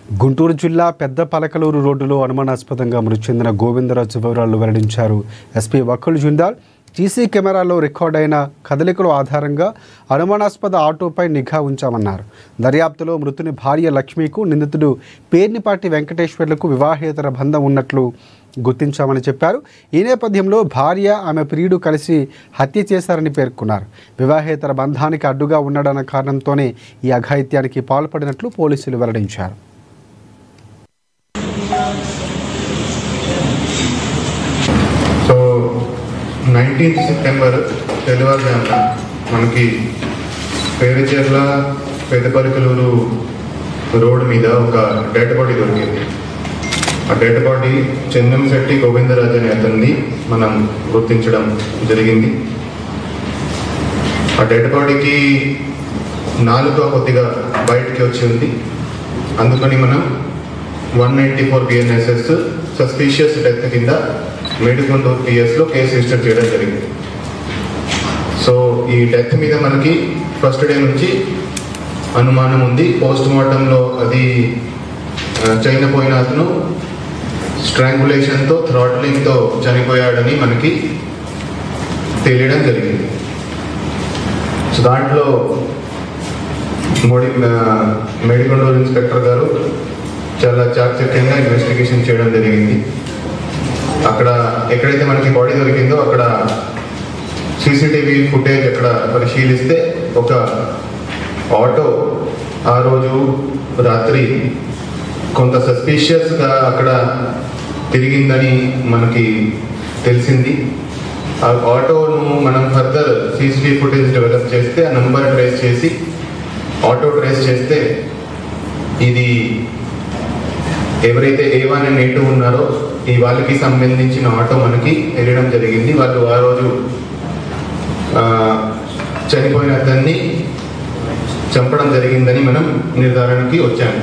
గుంటూరు జిల్లా పెద్దపలకలూరు రోడ్డులో అనుమానాస్పదంగా మృతి చెందిన గోవిందరాజు వివరాలు వెల్లడించారు ఎస్పీ వకుల్ జుందాల్. సీసీ కెమెరాలో రికార్డైన కదలికల ఆధారంగా అనుమానాస్పద ఆటోపై నిఘా ఉంచామన్నారు. దర్యాప్తులో మృతుని భార్య లక్ష్మికు నిందితుడు పేర్నిపాటి వెంకటేశ్వర్లకు వివాహేతర బంధం ఉన్నట్లు గుర్తించామని చెప్పారు. ఈ నేపథ్యంలో భార్య ఆమె ప్రియుడు కలిసి హత్య చేశారని పేర్కొన్నారు. వివాహేతర బంధానికి అడ్డుగా ఉన్నాడన్న కారణంతోనే ఈ అఘాయిత్యానికి పాల్పడినట్లు పోలీసులు వెల్లడించారు. సో 19th సెప్టెంబర్ తెల్లవారుజామున మనకి పేరుచెర్ల పెద్దపలకలూరు రోడ్డు మీద ఒక డెడ్ బాడీ దొరికింది. ఆ డెడ్ బాడీ చందంశెట్టి గోవిందరాజు అనే అతన్ని మనం గుర్తించడం జరిగింది. ఆ డెడ్ బాడీకి నాలుక కొద్దిగా బయటికి వచ్చి ఉంది. అందుకని మనం 194 BNSS సస్పీషియస్ డెత్ కింద మేడికొండూరు పిఎస్లో కేసు రిజిస్టర్ చేయడం జరిగింది. సో ఈ డెత్ మీద మనకి ఫస్ట్ డే నుంచి అనుమానం ఉంది. పోస్ట్ మార్టంలో అది చనిపోయిన అతను స్ట్రాంగులేషన్తో థ్రాట్లింగ్తో చనిపోయాడని మనకి తెలియడం జరిగింది. సో దాంట్లో మేడికొండూరు ఇన్స్పెక్టర్ గారు చాలా చాకచక్యంగా ఇన్వెస్టిగేషన్ చేయడం జరిగింది. అక్కడ ఎక్కడైతే మనకి బాడీ దొరికిందో అక్కడ సీసీటీవీ ఫుటేజ్ అక్కడ పరిశీలిస్తే ఒక ఆటో ఆ రోజు రాత్రి కొంత సస్పీషియస్గా అక్కడ తిరిగిందని మనకి తెలిసింది. ఆ ఆటోను మనం ఫర్దర్ సీసీటీవీ ఫుటేజ్ డెవలప్ చేస్తే ఆ నంబర్ ట్రేస్ చేసి ఆటో ట్రేస్ చేస్తే ఇది ఎవరైతే A1 అండ్ A2 ఉన్నారో ఈ వాళ్ళకి సంబంధించిన ఆటో మనకి వెళ్ళడం జరిగింది. వాళ్ళు ఆ రోజు చనిపోయిన అతన్ని చంపడం జరిగిందని మనం నిర్ధారణకి వచ్చాము.